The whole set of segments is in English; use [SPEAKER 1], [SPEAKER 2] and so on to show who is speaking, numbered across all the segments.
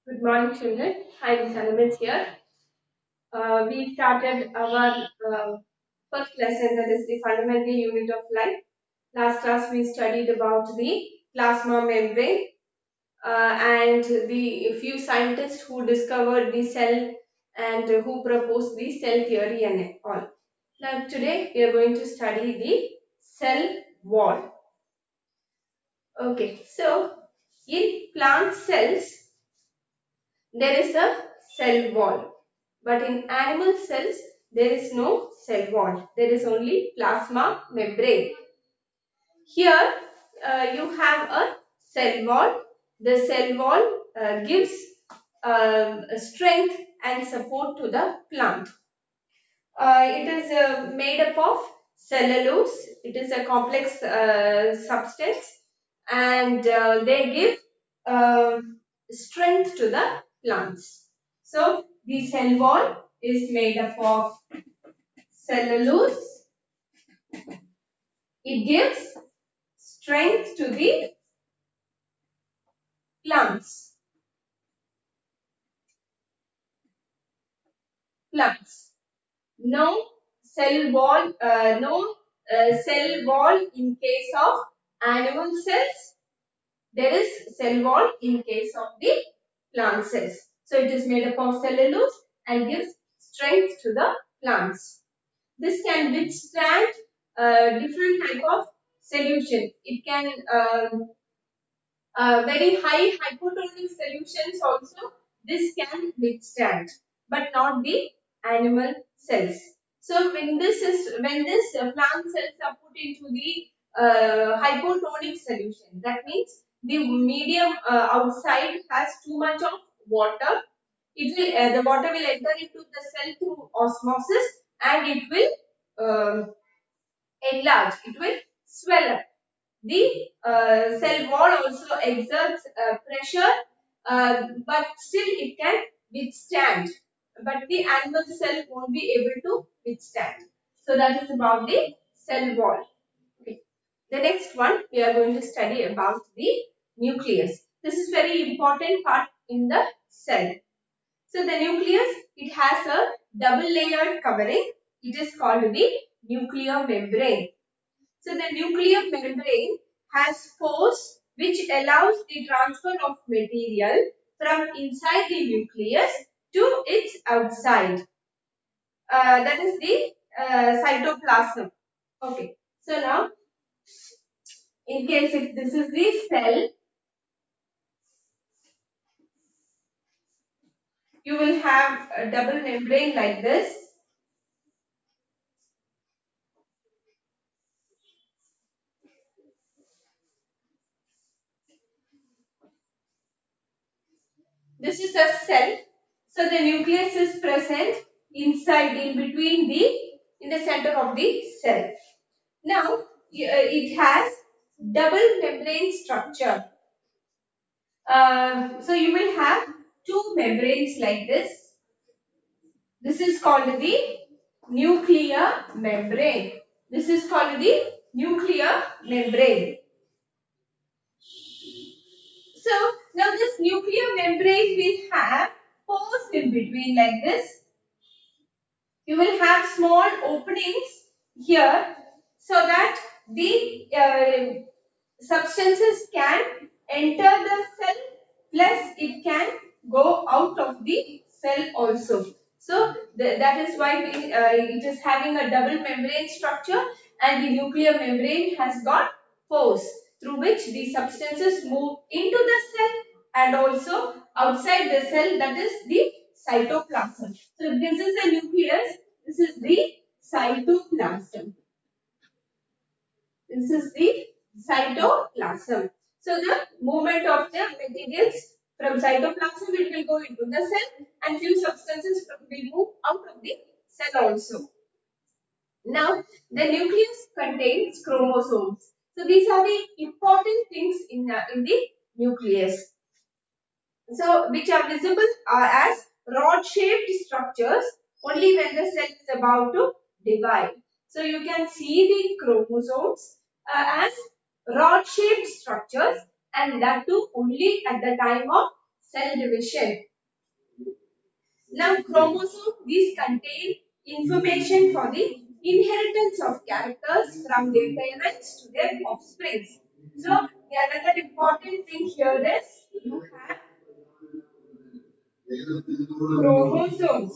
[SPEAKER 1] Good morning, children. Hi, Miss Anamit here. We started our first lesson, that is the fundamental unit of life. Last class, we studied about the plasma membrane and the few scientists who discovered the cell and who proposed the cell theory and all. Now, today, we are going to study the cell wall. Okay, so in plant cells, there is a cell wall. But in animal cells, there is no cell wall. There is only plasma membrane. Here, you have a cell wall. The cell wall gives strength and support to the plant. It is made up of cellulose. It is a complex substance and they give strength to the plants. So, the cell wall is made up of cellulose. It gives strength to the plants. No cell wall, cell wall in case of animal cells. There is cell wall in case of the plant cells. So it is made up of cellulose and gives strength to the plants. This can withstand different type of solution. It can very high hypotonic solutions also this can withstand, but not the animal cells. So when this plant cells are put into the hypotonic solution, that means the medium outside has too much of water. It will the water will enter into the cell through osmosis and it will enlarge. It will swell up. The cell wall also exerts pressure, but still it can withstand. But the animal cell won't be able to withstand. So that is about the cell wall. Okay. The next one we are going to study about the nucleus. This is very important part in the cell. So the nucleus, it has a double layered covering. It is called the nuclear membrane. So the nuclear membrane has pores which allows the transfer of material from inside the nucleus to its outside. That is the cytoplasm. Okay. So now, in case if this is the cell, you will have a double membrane like this. This is a cell. So the nucleus is present inside, in the center of the cell. Now, it has double membrane structure. So you will have two membranes like this. This is called the nuclear membrane. This is called the nuclear membrane. So now this nuclear membrane will have pores in between like this. You will have small openings here so that the substances can enter the cell plus it can go out of the cell also. So that is why it is having a double membrane structure and the nuclear membrane has got pores through which the substances move into the cell and also outside the cell, that is the cytoplasm. So this is the nucleus, this is the cytoplasm. This is the cytoplasm. So the movement of the materials from cytoplasm, it will go into the cell and few substances will move out of the cell also. Now the nucleus contains chromosomes. So these are the important things in the nucleus. So which are visible as rod-shaped structures only when the cell is about to divide. So you can see the chromosomes as rod-shaped structures and that too only at the time of cell division. Now, chromosomes, these contain information for the inheritance of characters from their parents to their offspring. So, the another important thing here is you have chromosomes.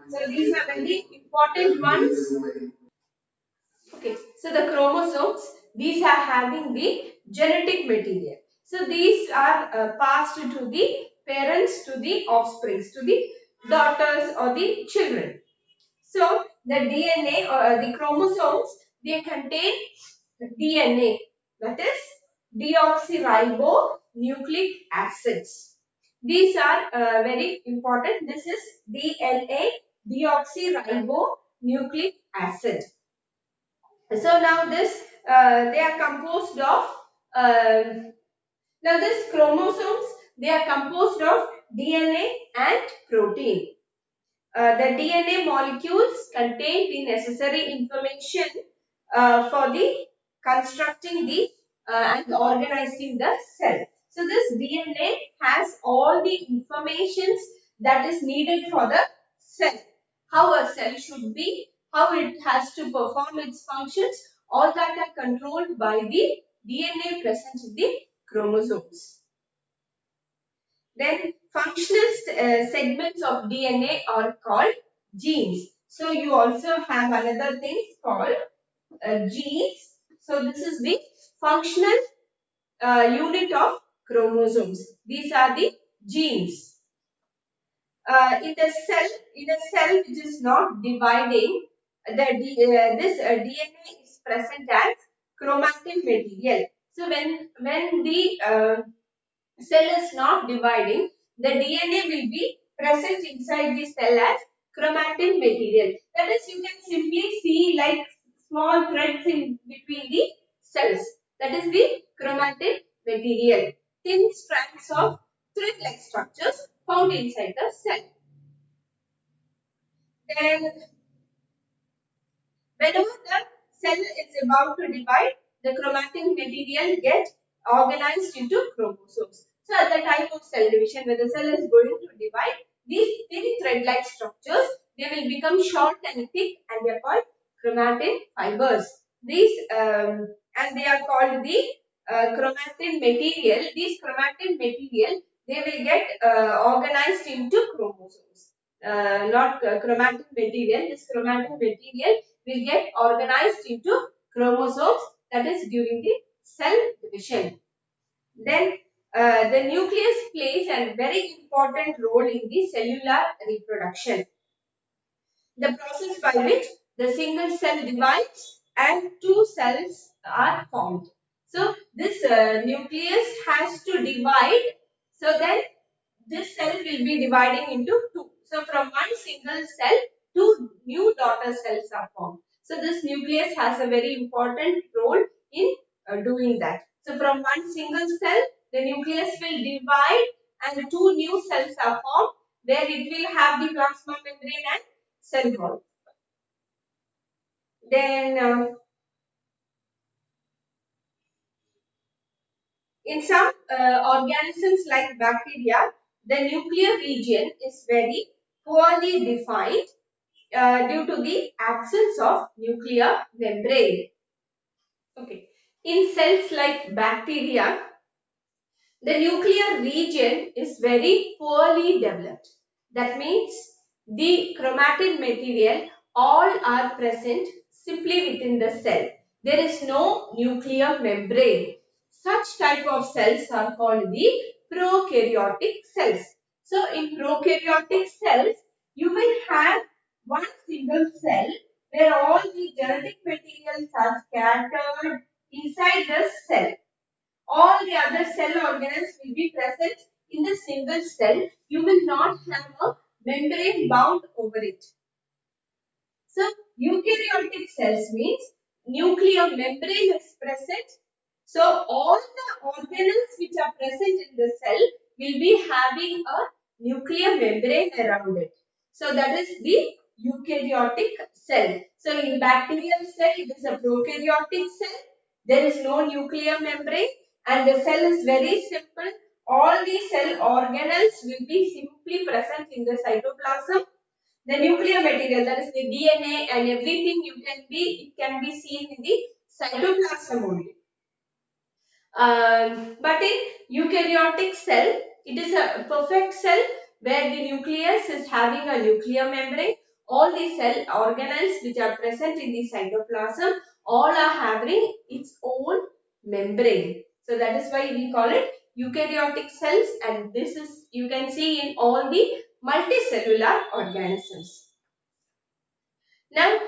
[SPEAKER 1] So, these are very important ones. Okay, so the chromosomes, these are having the genetic material. So these are passed to the parents, to the offspring, to the daughters or the children. So the DNA or the chromosomes, they contain DNA, that is deoxyribonucleic acids. These are very important. This is DNA, deoxyribonucleic acid. So now this they are composed of now this chromosomes, they are composed of DNA and protein. The DNA molecules contain the necessary information for the constructing the and organizing the cell. So this DNA has all the informations that is needed for the cell. How a cell should be, how it has to perform its functions, all that are controlled by the DNA present in the chromosomes. Then functional segments of DNA are called genes. So you also have another thing called genes. So this is the functional unit of chromosomes. These are the genes. In a cell which is not dividing, this DNA is present as chromatin material. So when the cell is not dividing, the DNA will be present inside the cell as chromatin material. That is, you can simply see like small threads in between the cells. That is the chromatin material. Thin strands of thread-like structures found inside the cell. Then whenever the cell is about to divide, the chromatin material gets organized into chromosomes. So at the time of cell division, when the cell is going to divide, these thin thread-like structures, they will become short and thick and they are called chromatin fibers. These and they are called the chromatin material. These chromatin material, they will get organized into chromosomes. Not chromatin material. This chromatin material will get organized into chromosomes, that is during the cell division. Then the nucleus plays a very important role in the cellular reproduction. The process by which the single cell divides and two cells are formed. So this nucleus has to divide, so then this cell will be dividing into two. So from one single cell, two new daughter cells are formed. So this nucleus has a very important role in doing that. So from one single cell, the nucleus will divide and two new cells are formed where it will have the plasma membrane and cell wall. Then in some organisms like bacteria, the nuclear region is very poorly defined due to the absence of nuclear membrane. Okay. In cells like bacteria, the nuclear region is very poorly developed. That means the chromatin material all are present simply within the cell. There is no nuclear membrane. Such type of cells are called the prokaryotic cells. So in prokaryotic cells, you will have one single cell where all the genetic materials are scattered inside the cell. All the other cell organelles will be present in the single cell. You will not have a membrane bound over it. So, eukaryotic cells means nuclear membrane is present. So, all the organelles which are present in the cell will be having a nuclear membrane around it. So, that is the eukaryotic cell. So, in bacterial cell, it is a prokaryotic cell. There is no nuclear membrane and the cell is very simple. all the cell organelles will be simply present in the cytoplasm. The nuclear material, that is the DNA and everything, it can be seen in the cytoplasm only. But in eukaryotic cell, it is a perfect cell where the nucleus is having a nuclear membrane. All the cell organelles which are present in the cytoplasm, all are having its own membrane. So that is why we call it eukaryotic cells, and this is, you can see in all the multicellular organisms. Now,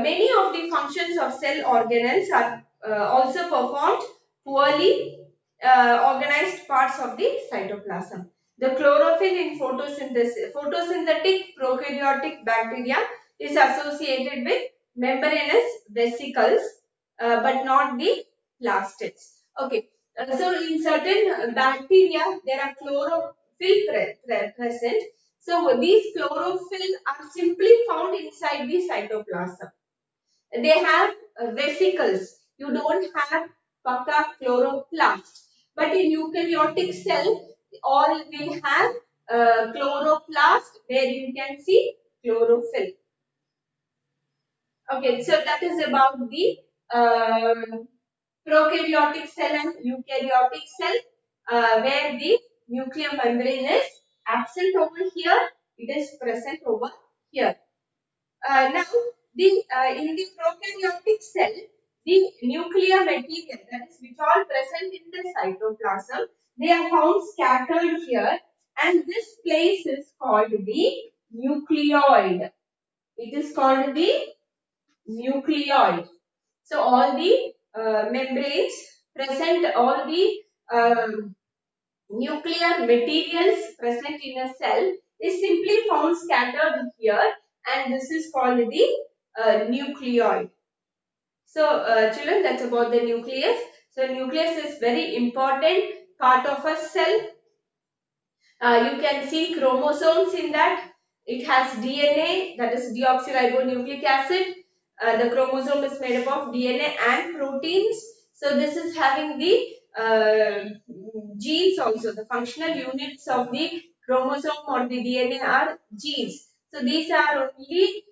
[SPEAKER 1] many of the functions of cell organelles are also performed poorly organized parts of the cytoplasm. The chlorophyll in photosynthetic prokaryotic bacteria is associated with membranous vesicles, but not the plastids. Okay, so in certain bacteria, there are chlorophyll present. So these chlorophyll are simply found inside the cytoplasm. They have vesicles. You don't have paka chloroplast. But in eukaryotic cell, all will have chloroplast where you can see chlorophyll. Okay, so that is about the prokaryotic cell and eukaryotic cell, where the nuclear membrane is absent over here, it is present over here. Now, in the prokaryotic cell, the nuclear material, that is which all present in the cytoplasm, they are found scattered here, and this place is called the nucleoid. It is called the nucleoid. So all the membranes present, all the nuclear materials present in a cell is simply found scattered here, and this is called the nucleoid. So children, that's about the nucleus. So nucleus is very important part of a cell. You can see chromosomes in that. It has DNA, that is deoxyribonucleic acid. The chromosome is made up of DNA and proteins. So this is having the genes also. The functional units of the chromosome or the DNA are genes. So these are only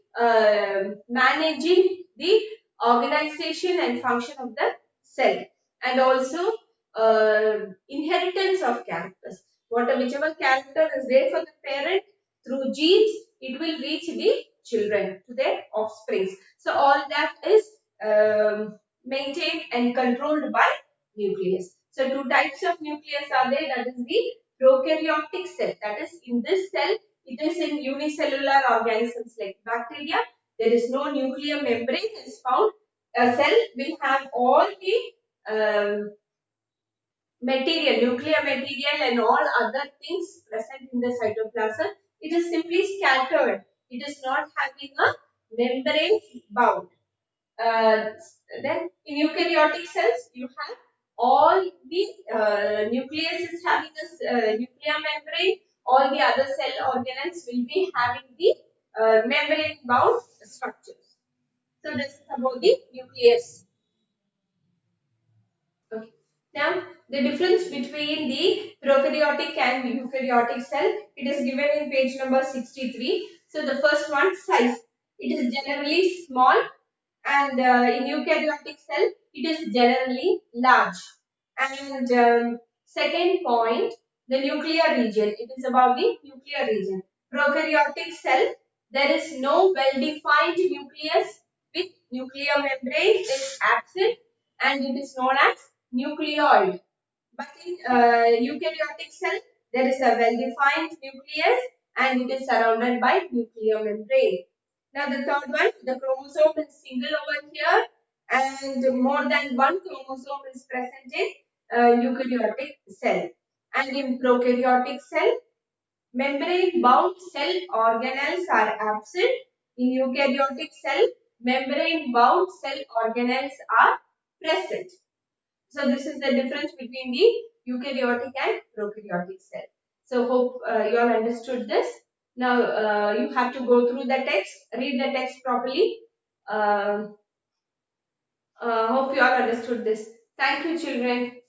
[SPEAKER 1] managing the organization and function of the cell, and also inheritance of characters. Whichever character is there for the parent, through genes, it will reach the children, to their offsprings. So all that is maintained and controlled by nucleus. So two types of nucleus are there, that is the prokaryotic cell. That is, in this cell, it is in unicellular organisms like bacteria. There is no nuclear membrane is found. A cell will have all the nuclear material and all other things present in the cytoplasm. It is simply scattered. It is not having a membrane bound. Then in eukaryotic cells, you have all the nucleus is having a nuclear membrane. All the other cell organelles will be having the membrane bound structures. So this is about the nucleus. Okay. Now, the difference between the prokaryotic and eukaryotic cell, it is given in page number 63. So, the first one, size. It is generally small, and in eukaryotic cell, it is generally large. And second point, the nuclear region. It is about the nuclear region. Prokaryotic cell, there is no well-defined nucleus with nuclear membrane is absent, and it is known as nucleoid. But in eukaryotic cell, there is a well-defined nucleus and it is surrounded by nuclear membrane. Now the third one, the chromosome is single over here, and more than one chromosome is present in eukaryotic cell. And in prokaryotic cell, membrane bound cell organelles are absent. In eukaryotic cell, membrane bound cell organelles are present. So this is the difference between the eukaryotic and prokaryotic cell. So hope you all understood this. Now you have to go through the text, read the text properly. Hope you all understood this. Thank you, children.